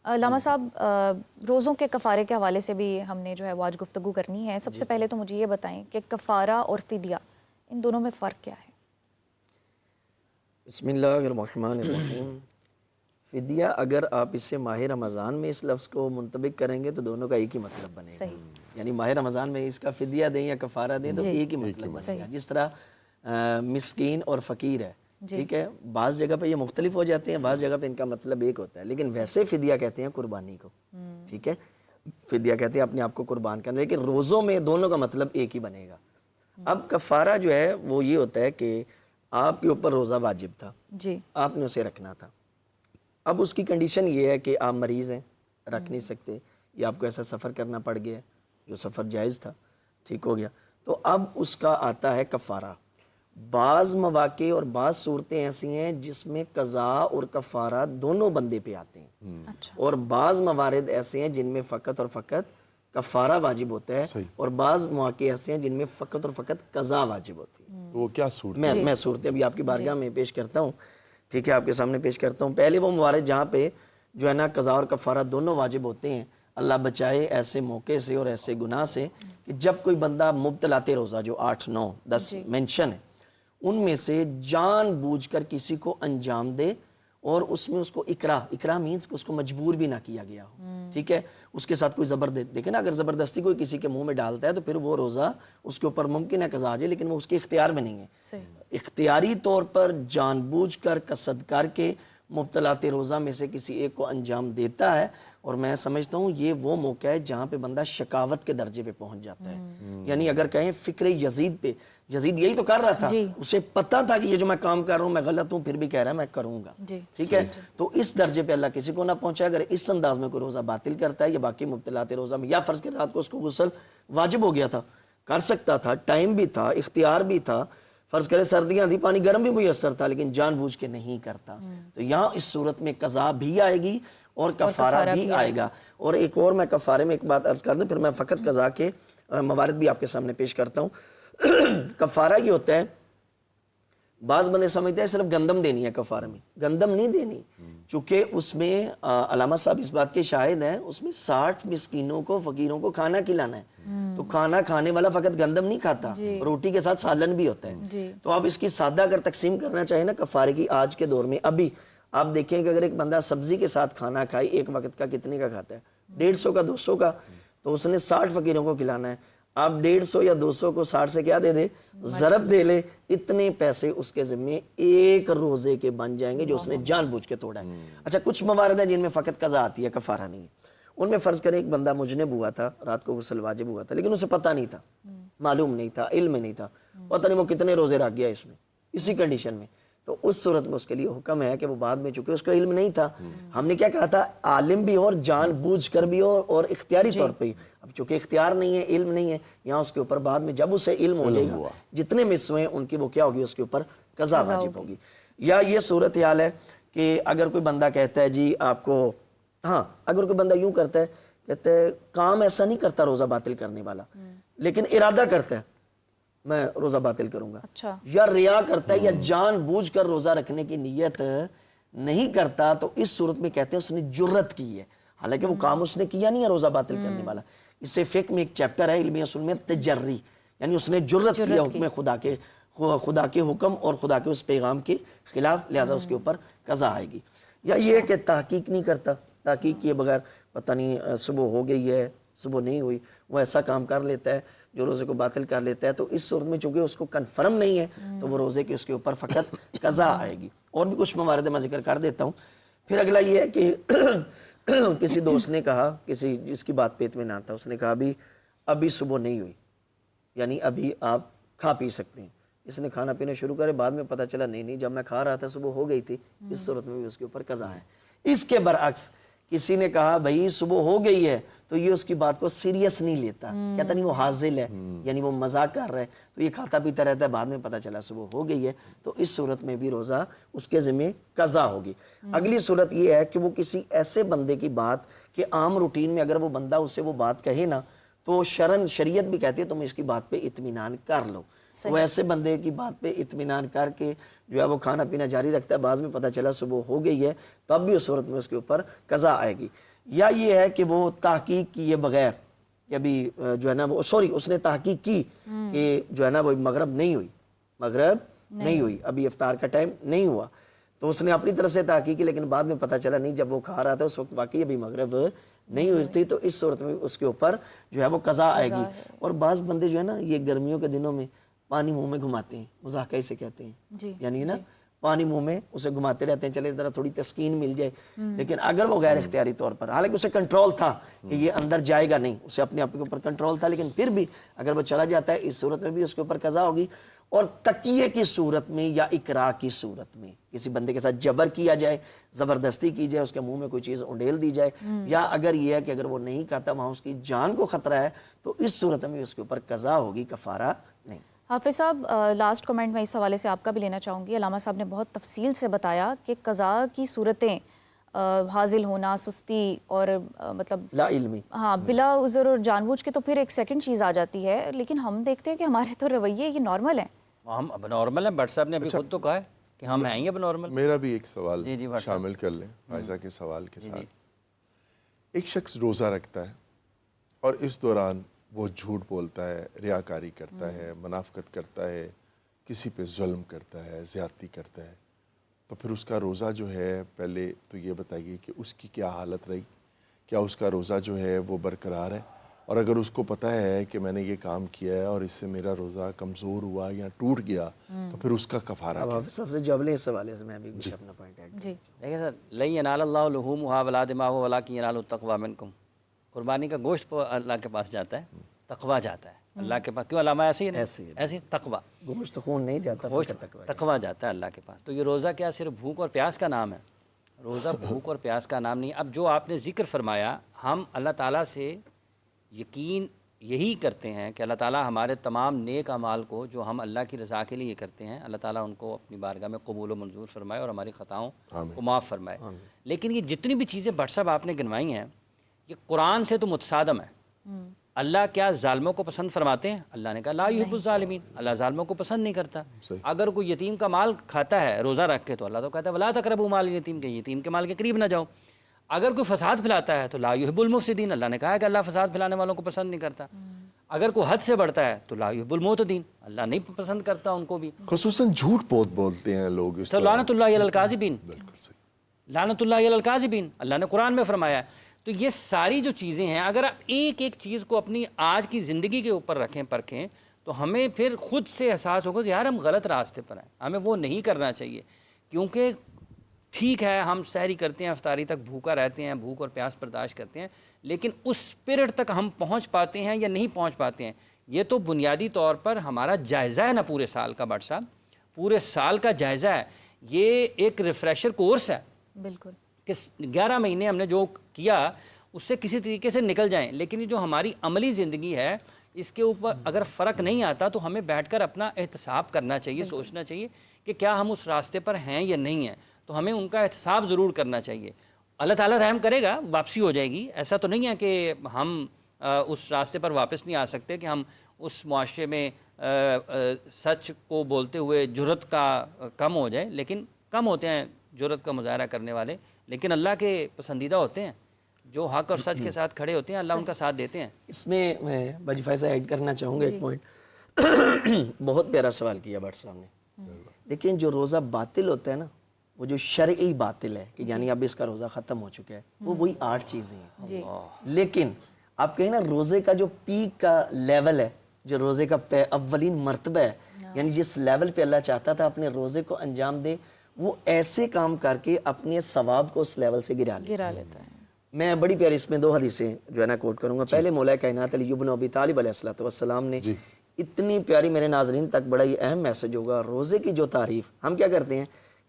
علامہ صاحب، روزوں کے کفارے کے حوالے سے بھی ہم نے جو ہے وہ آج گفتگو کرنی ہے. سب سے پہلے تو مجھے یہ بتائیں کہ کفارہ اور فدیہ ان دونوں میں فرق کیا ہے؟ بسم اللہ الرحمن الرحیم. فدیہ اگر آپ اسے ماہ رمضان میں اس لفظ کو منطبق کریں گے تو دونوں کا ایک ہی مطلب بنے گا. یعنی ماہ رمضان میں اس کا فدیہ دیں یا کفارہ دیں تو ایک ہی مطلب بنے گا. جس طرح مسکین اور فقیر ہے، ٹھیک ہے، بعض جگہ پہ یہ مختلف ہو جاتے ہیں، بعض جگہ پہ ان کا مطلب ایک ہوتا ہے، لیکن ویسے فدیہ کہتے ہیں قربانی کو. ٹھیک ہے، فدیہ کہتے ہیں اپنے آپ کو قربان کرنا، لیکن روزوں میں دونوں کا مطلب ایک ہی بنے گا. اب کفارہ جو ہے وہ یہ ہوتا ہے کہ آپ کے اوپر روزہ واجب تھا، آپ نے اسے رکھنا تھا. اب اس کی کنڈیشن یہ ہے کہ آپ مریض ہیں، رکھ نہیں سکتے، یا آپ کو ایسا سفر کرنا پڑ گیا جو سفر جائز تھا، ٹھیک ہو گیا، تو اب اس کا آتا ہے کفارہ. بعض مواقع اور بعض صورتیں ایسی ہیں جس میں قضاء اور کفارہ دونوں بندے پہ آتے ہیں، اور بعض موارد ایسے ہیں جن میں فقط اور فقط کفارہ واجب ہوتا ہے، اور بعض مواقع ایسے ہیں جن میں فقط اور فقط قضاء واجب ہوتی ہے. تو وہ کیا صورت؟ میں صورتیں ابھی آپ کی بارگاہ میں پیش کرتا ہوں، ٹھیک ہے، آپ کے سامنے پیش کرتا ہوں. پہلے وہ موارد جہاں پہ جو ہے نا قضاء اور کفارہ دونوں واجب ہوتے ہیں. اللہ بچائے ایسے موقع سے اور ایسے گناہ سے کہ جب کوئی بندہ مبتلاتے روزہ جو 8 9 10 مینشن ہے ان میں سے جان بوجھ کر کسی کو انجام دے، اور اس میں اس کو اکراہ مینز کہ اس کو مجبور بھی نہ کیا گیا ہو، ٹھیک ہے، اس کے ساتھ کوئی زبردست، دیکھیں نا، اگر زبردستی کوئی کسی کے منہ میں ڈالتا ہے تو پھر وہ روزہ اس کے اوپر ممکن ہے قضا آ جائے، لیکن وہ اس کے اختیار میں نہیں ہے. اختیاری طور پر جان بوجھ کر قصد کر کے مبتلاۃ روزہ میں سے کسی ایک کو انجام دیتا ہے، اور میں سمجھتا ہوں یہ وہ موقع ہے جہاں پہ بندہ شکاوت کے درجے پہ پہنچ جاتا ہے. یعنی اگر کہیں فکر یزید پہ، یزید یہی تو کر رہا تھا، اسے پتہ تھا کہ یہ جو میں کام کر رہا ہوں میں غلط ہوں، پھر بھی کہہ رہا ہے میں کروں گا، ٹھیک ہے. تو اس درجے پہ اللہ کسی کو نہ پہنچائے. اگر اس انداز میں کوئی روزہ باطل کرتا ہے یا باقی مبتلاۃ روزہ میں، یا فرض کے رات کو اس کو غسل واجب ہو گیا تھا، کر سکتا تھا، ٹائم بھی تھا، اختیار بھی تھا، فرض کرے سردیاں تھی، پانی گرم بھی میسر تھا، لیکن جان بوجھ کے نہیں کرتا، تو یہاں اس صورت میں قضا بھی آئے گی اور کفارہ بھی آئے گا. اور ایک اور میں کفارے میں ایک بات عرض کر دوں، پھر میں فقط قضا کے موارد بھی آپ کے سامنے پیش کرتا ہوں. کفارہ یہ ہوتا ہے، بعض بندے سمجھتے ہیں صرف گندم دینی ہے کفارہ میں، گندم نہیں دینی، چونکہ اس میں علامہ صاحب اس بات کے شاہد ہیں، اس میں 60 مسکینوں کو، فقیروں کو کھانا کھلانا ہے، تو کھانا کھانے والا فقط گندم نہیں کھاتا، روٹی کے ساتھ سالن بھی ہوتا ہے. تو آپ اس کی سادہ اگر تقسیم کرنا چاہیں نا کفارے کی آج کے دور میں، ابھی آپ دیکھیں کہ اگر ایک بندہ سبزی کے ساتھ کھانا کھائے ایک وقت کا، کتنے کا کھاتا ہے؟ 150 کا، 200 کا، تو اس نے 60 فقیروں کو کھلانا ہے. آپ 150 یا 200 کو 60 سے کیا دے دے؟ ضرب دے لے، اتنے پیسے اس کے ذمہ ایک روزے کے بن جائیں گے جو اس نے جان بوجھ کے توڑا ہے. اچھا، کچھ موارد ہیں جن میں فقط قضا آتی ہے، کفارہ نہیں ہے. ان میں فرض کریں ایک بندہ مجنب ہوا تھا، رات کو غسل واجب ہوا تھا، لیکن اسے پتہ نہیں تھا، معلوم نہیں تھا، علم نہیں تھا، پتہ نہیں وہ کتنے روزے رکھ گیا اس میں، اسی کنڈیشن میں، تو اس صورت میں اس کے لیے حکم ہے کہ وہ بعد میں، چونکہ اس کو علم نہیں تھا، ہم نے کیا کہا تھا، عالم بھی ہو اور جان بوجھ کر بھی ہو اور اختیاری طور پہ. اب چونکہ اختیار نہیں ہے، علم نہیں ہے، یہاں اس کے اوپر بعد میں جب اسے علم ہو جائے گا جتنے مس ہوئے ان کی وہ کیا ہوگی، اس کے اوپر قضا واجب ہوگی. یا یہ صورتحال ہے کہ اگر کوئی بندہ کہتا ہے جی آپ کو، ہاں، اگر کوئی بندہ یوں کرتا ہے، کہتا ہے کام ایسا نہیں کرتا روزہ باطل کرنے والا، لیکن ارادہ کرتا ہے میں روزہ باطل کروں گا، یا ریا کرتا ہے یا جان بوجھ کر روزہ رکھنے کی نیت نہیں کرتا، تو اس صورت میں کہتے ہیں اس نے جرت کی ہے، حالانکہ وہ کام اس نے کیا نہیں ہے روزہ باطل کرنے والا. اس سے فقہ میں ایک چیپٹر ہے علمی اصول میں، تجری، یعنی اس نے جرت کیا حکم خدا کے حکم اور خدا کے اس پیغام کے خلاف، لہذا اس کے اوپر قضا آئے گی. یا یہ کہ تحقیق نہیں کرتا، تحقیق کیے بغیر پتہ نہیں صبح ہو گئی ہے، صبح نہیں ہوئی، وہ ایسا کام کر لیتا ہے جو روزے کو باطل کر لیتا ہے. تو اس صورت میں چونکہ اس کو کنفرم نہیں ہے تو وہ روزے کے اس کے اوپر فقط قضا آئے گی. اور بھی کچھ موارد میں ذکر کر دیتا ہوں. پھر اگلا یہ ہے کہ کسی دوست نے کہا، کسی جس کی بات پہ اطمینان تھا، اس نے کہا ابھی صبح نہیں ہوئی، یعنی ابھی آپ کھا پی سکتے ہیں. اس نے کھانا پینا شروع کرے، بعد میں پتہ چلا نہیں جب میں کھا رہا تھا صبح ہو گئی تھی، اس صورت میں بھی اس کے اوپر قضا ہے. اس کے برعکس کسی نے کہا بھائی صبح ہو گئی ہے، تو یہ اس کی بات کو سیریس نہیں لیتا، کہتا نہیں وہ حاضل ہے، یعنی وہ مذاق کر رہا ہے، تو یہ کھاتا پیتا رہتا ہے، بعد میں پتہ چلا صبح ہو گئی ہے، تو اس صورت میں بھی روزہ اس کے ذمہ قضا ہوگی. اگلی صورت یہ ہے کہ وہ کسی ایسے بندے کی بات کہ عام روٹین میں اگر وہ بندہ اسے وہ بات کہے نا، تو شریعت بھی کہتی ہے تم اس کی بات پہ اطمینان کر لو. وہ ایسے بندے کی بات پہ اطمینان کر کے جو ہے وہ کھانا پینا جاری رکھتا ہے، بعض میں پتہ چلا صبح ہو گئی ہے، تب بھی اس صورت میں اس کے اوپر قضا آئے گی. یا یہ ہے کہ وہ تحقیق کیے بغیر کہ ابھی جو ہے نا وہ اس نے تحقیق کی کہ جو ہے نا وہ مغرب نہیں ہوئی ابھی افطار کا ٹائم نہیں ہوا، تو اس نے اپنی طرف سے تحقیق کی، لیکن بعد میں پتہ چلا نہیں، جب وہ کھا رہا تھا اس وقت واقعی ابھی مغرب نہیں ہوئی تھی، تو اس صورت میں اس کے اوپر جو ہے وہ قضا آئے گی۔ اور بعض بندے جو ہے نا یہ گرمیوں کے دنوں میں پانی منہ میں گھماتے ہیں، مذاق اسے کہتے ہیں، یعنی نا پانی منہ میں اسے گھماتے رہتے ہیں، چلے ذرا تھوڑی تسکین مل جائے، لیکن اگر وہ غیر اختیاری طور پر، حالانکہ اسے کنٹرول تھا کہ یہ اندر جائے گا نہیں، اسے اپنے آپ کے اوپر کنٹرول تھا، لیکن پھر بھی اگر وہ چلا جاتا ہے، اس صورت میں بھی اس کے اوپر قضا ہوگی۔ اور تکیے کی صورت میں یا اکراہ کی صورت میں کسی بندے کے ساتھ جبر کیا جائے، زبردستی کی جائے، اس کے منہ میں کوئی چیز انڈیل دی جائے، یا اگر یہ ہے کہ اگر وہ نہیں کھاتا وہاں اس کی جان کو خطرہ ہے، تو اس صورت میں اس کے اوپر قضا ہوگی، کفارہ نہیں۔ حافظ صاحب لاسٹ کمنٹ میں اس حوالے سے آپ کا بھی لینا چاہوں گی۔ علامہ صاحب نے بہت تفصیل سے بتایا کہ قضا کی صورتیں حاصل ہونا، سستی اور مطلب لا علمی، ہاں بلا عذر اور جان بوجھ کے تو پھر ایک سیکنڈ چیز آ جاتی ہے، لیکن ہم دیکھتے ہیں کہ ہمارے تو رویے یہ نارمل ہیں۔ ہم اب نارمل ہیں، بٹ صاحب نے ابھی خود تو کہا ہے کہ ہم ہیں ہی اب نارمل۔ میرا بھی ایک سوال جی شامل کر لیں فائزہ کے سوال کے ساتھ۔ ایک شخص روزہ رکھتا ہے اور اس دوران وہ جھوٹ بولتا ہے، ریاکاری کرتا ہے، منافقت کرتا ہے، کسی پہ ظلم کرتا ہے، زیادتی کرتا ہے، تو پھر اس کا روزہ جو ہے، پہلے تو یہ بتائیے کہ اس کی کیا حالت رہی؟ کیا اس کا روزہ جو ہے وہ برقرار ہے؟ اور اگر اس کو پتہ ہے کہ میں نے یہ کام کیا ہے اور اس سے میرا روزہ کمزور ہوا یا ٹوٹ گیا، تو پھر اس کا کفارہ کیا؟ اب سب سے جواب لیں اس حوالے سے، میں بھی کچھ اپنا پوائنٹ ایڈ جی دیکھیں سر، لن ینال اللہ لحومها ولا دماؤها ولکن ینالہ التقوی منکم۔ قربانی کا گوشت اللہ کے پاس جاتا ہے، تقوی جاتا ہے اللہ کے پاس۔ کیوں علامہ ایسے ہی نہیں؟ ایسے تقوی، گوشت خون نہیں جاتا، تقوی جاتا ہے اللہ کے پاس۔ تو یہ روزہ کیا صرف بھوک اور پیاس کا نام ہے؟ روزہ بھوک اور پیاس کا نام نہیں۔ اب جو آپ نے ذکر فرمایا، ہم اللہ تعالیٰ سے یقین یہی کرتے ہیں کہ اللہ تعالیٰ ہمارے تمام نیک اعمال کو جو ہم اللہ کی رضا کے لیے کرتے ہیں، اللہ تعالیٰ ان کو اپنی بارگاہ میں قبول و منظور فرمائے اور ہماری خطاؤں کو معاف فرمائے۔ لیکن یہ جتنی بھی چیزیں بٹ صاحب آپ نے گنوائی ہیں، یہ قرآن سے تو متصادم ہے۔ اللہ کیا ظالموں کو پسند فرماتے ہیں؟ اللہ نے کہا لا یحب الظالمین، اللہ ظالموں کو پسند نہیں کرتا۔ اگر کوئی یتیم کا مال کھاتا ہے روزہ رکھ کے، تو اللہ تو کہتا ہے ولا تقربوا مال الیتیم، کہ یتیم کے مال کے قریب نہ جاؤ۔ اگر کوئی فساد پھیلاتا ہے تو لا یحب المفسدین، اللہ نے کہا ہے کہ اللہ فساد پھیلانے والوں کو پسند نہیں کرتا۔ اگر کوئی حد سے بڑھتا ہے تو لا یحب المعتدین، اللہ نہیں پسند کرتا ان کو بھی۔ خصوصاً جھوٹ بہت بولتے ہیں لوگ اس تو لعنت اللہ علی الکاذبین، لعنت اللہ علی الکاذبین، اللہ نے قرآن میں فرمایا ہے۔ تو یہ ساری جو چیزیں ہیں، اگر آپ ایک ایک چیز کو اپنی آج کی زندگی کے اوپر رکھیں، پرکھیں، تو ہمیں پھر خود سے احساس ہوگا کہ یار ہم غلط راستے پر ہیں، ہمیں وہ نہیں کرنا چاہیے۔ کیونکہ ٹھیک ہے ہم سحری کرتے ہیں، افطاری تک بھوکا رہتے ہیں، بھوک اور پیاس برداشت کرتے ہیں، لیکن اس اسپرٹ تک ہم پہنچ پاتے ہیں یا نہیں پہنچ پاتے ہیں، یہ تو بنیادی طور پر ہمارا جائزہ ہے نا پورے سال کا۔ بٹ صاحب پورے سال کا جائزہ ہے، یہ ایک ریفریشر کورس ہے بالکل کہ 11 مہینے ہم نے جو کیا اس سے کسی طریقے سے نکل جائیں۔ لیکن یہ جو ہماری عملی زندگی ہے، اس کے اوپر اگر فرق نہیں آتا تو ہمیں بیٹھ کر اپنا احتساب کرنا چاہیے، سوچنا چاہیے کہ کیا ہم اس راستے پر ہیں یا نہیں ہیں۔ تو ہمیں ان کا احتساب ضرور کرنا چاہیے۔ اللہ تعالیٰ رحم کرے گا، واپسی ہو جائے گی۔ ایسا تو نہیں ہے کہ ہم اس راستے پر واپس نہیں آ سکتے، کہ ہم اس معاشرے میں سچ کو بولتے ہوئے جرأت کا کم ہو جائے، لیکن کم ہوتے ہیں جرأت کا مظاہرہ کرنے والے، لیکن اللہ کے پسندیدہ ہوتے ہیں، جو حق اور سچ کے ساتھ کھڑے ہوتے ہیں، اللہ ان کا ساتھ دیتے ہیں۔ اس میں میں باجی فائزہ ایڈ کرنا چاہوں گا ایک پوائنٹ۔ بہت پیارا سوال کیا بٹ صاحب نے۔ لیکن جو روزہ باطل ہوتا ہے نا، وہ جو شرعی باطل ہے کہ یعنی اب اس کا روزہ ختم ہو چکا ہے، وہ وہی 8 چیزیں ہیں۔ لیکن آپ کہیں نا روزے کا جو پیک کا لیول ہے، جو روزے کا اولین مرتبہ ہے، یعنی جس لیول پہ اللہ چاہتا تھا اپنے روزے کو انجام دے، وہ ایسے کام کر کے اپنے ثواب کو اس لیول سے گرا لیتا ہے۔ میں بڑی پیاری اس میں 2 حدیثیں جو ہے نا کوٹ کروں گا۔ پہلے مولا کائنات علی بن ابی طالب علیہ السلام نے اتنی پیاری، میرے ناظرین تک بڑا ہی اہم میسج ہوگا، روزے کی جو تعریف ہم کیا کرتے ہیں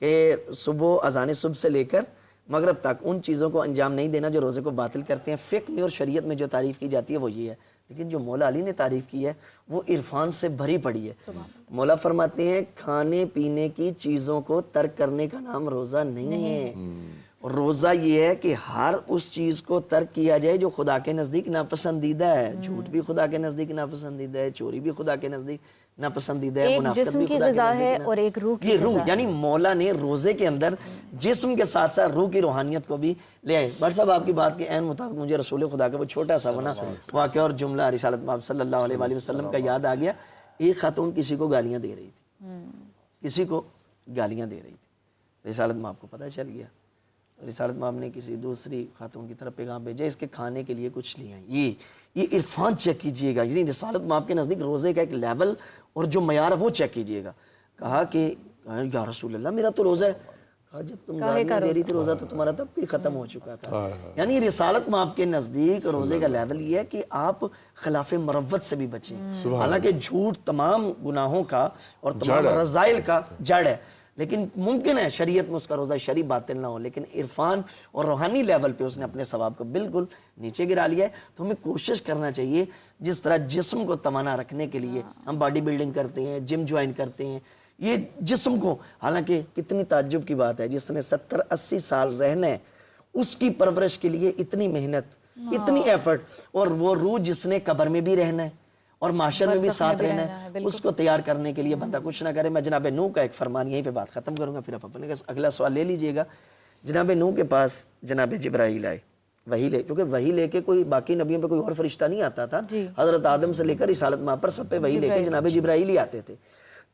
کہ صبح اذان صبح سے لے کر مغرب تک ان چیزوں کو انجام نہیں دینا جو روزے کو باطل کرتے ہیں۔ فقہ میں اور شریعت میں جو تعریف کی جاتی ہے وہ یہ ہے، لیکن جو مولا علی نے تعریف کی ہے وہ عرفان سے بھری پڑی ہے۔ مولا فرماتے ہیں کھانے پینے کی چیزوں کو ترک کرنے کا نام روزہ نہیں ہے، اور روزہ یہ ہے کہ ہر اس چیز کو ترک کیا جائے جو خدا کے نزدیک ناپسندیدہ ہے. جھوٹ بھی خدا کے نزدیک ناپسندیدہ ہے, چوری بھی خدا کے نزدیک ناپسندیدہ ہے, ایک منافقت جسم بھی کی خدا کے غذا نزدیک ہے اور ایک روح کی یہ غذا روح, ہے. یعنی مولا نے روزے کے اندر جسم کے ساتھ ساتھ روح کی روحانیت کو بھی لے آئے. بٹ صاحب آپ کی بات کے عین مطابق مجھے رسول خدا کا وہ چھوٹا سا نا واقعہ اور جملہ رسالت مآب صلی اللہ علیہ وآلہ وسلم کا یاد آ گیا. ایک خاتون کسی کو گالیاں دے رہی تھی, کسی کو گالیاں دے رہی تھی. رسالت مآب کو پتہ چل گیا, رسالت مآب نے کسی دوسری خاتون کی طرف پیغام بھیجا, اس کے کھانے کے لیے کچھ لے آئیں. یہ عرفان چیک کیجئے گا, یعنی رسالت مآب کے نزدیک روزے کا ایک لیول اور جو معیار ہے وہ چیک کیجئے گا. کہا کہ یا رسول اللہ میرا تو روزہ ہے. کہا جب تم گالیاں دے رہی تھی روزہ تو تمہارا تب کہ ختم ہو چکا تھا. یعنی رسالت مآب کے نزدیک روزے کا لیول یہ ہے کہ آپ خلاف مروت سے بھی بچیں. حالانکہ جھوٹ تمام گناہوں کا اور تمام رذائل کا جڑ ہے, لیکن ممکن ہے شریعت میں اس کا روزہ شرعی باطل نہ ہو, لیکن عرفان اور روحانی لیول پہ اس نے اپنے ثواب کو بالکل نیچے گرا لیا ہے. تو ہمیں کوشش کرنا چاہیے جس طرح جسم کو توانا رکھنے کے لیے ہم باڈی بلڈنگ کرتے ہیں, جم جوائن کرتے ہیں, یہ جسم کو, حالانکہ کتنی تعجب کی بات ہے جس نے 70-80 سال رہنا ہے اس کی پرورش کے لیے اتنی محنت, اتنی ایفرٹ, اور وہ روح جس نے قبر میں بھی رہنا ہے اور معاشر میں بھی ساتھ رہنا ہے, اس کو تیار کرنے کے لیے بندہ کچھ نہ کرے. میں جناب نوح کا ایک فرمان یہیں پہ بات ختم کروں گا, پھر آپ اپنے اگلا سوال لے لیجئے گا. جناب نوح کے پاس جناب جبرائیل آئے, وہی لے, کیونکہ وہی لے کے کوئی باقی نبیوں پہ کوئی اور فرشتہ نہیں آتا تھا. حضرت آدم سے لے کر رسالت مآب پر سب پہ وہی لے کے جناب جبرائیل ہی آتے تھے.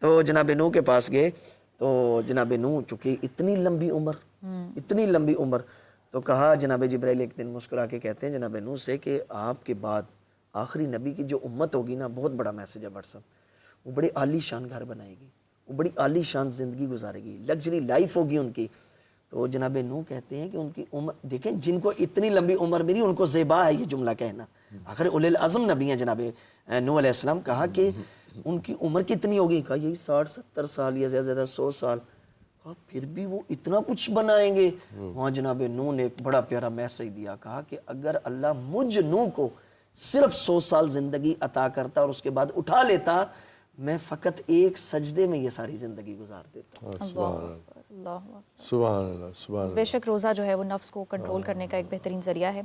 تو جناب نوح کے پاس گئے, تو جناب نوح چونکہ اتنی لمبی عمر, تو کہا جناب جبرائیل ایک دن مسکرا کے کہتے ہیں جناب نوح سے کہ آپ کے بعد آخری نبی کی جو امت ہوگی نا, بہت بڑا میسج ہے بٹ صاحب, وہ بڑے عالی شان گھر بنائے گی, وہ بڑی عالی شان زندگی گزارے گی, لگژری لائف ہوگی ان کی. تو جناب نوح کہتے ہیں کہ ان کی عمر دیکھیں, جن کو اتنی لمبی عمر ملی ان کو زیبا ہے یہ جملہ کہنا, آخر اولی العزم نبی ہیں جناب نوح علیہ السلام. کہا کہ ان کی عمر کتنی ہوگی؟ کہا یہی 60-70 سال یا زیادہ 100 سال. کہا پھر بھی وہ اتنا کچھ بنائیں گے. وہاں جناب نوح نے ایک بڑا پیارا میسج دیا, کہا کہ اگر اللہ مجھ نوح کو صرف 100 سال زندگی عطا کرتا اور اس کے بعد اٹھا لیتا, میں فقط ایک سجدے میں یہ ساری زندگی گزار دیتا. اللہ سبحان اللہ. بے شک روزہ جو ہے وہ نفس کو کنٹرول کرنے کا ایک بہترین ذریعہ ہے.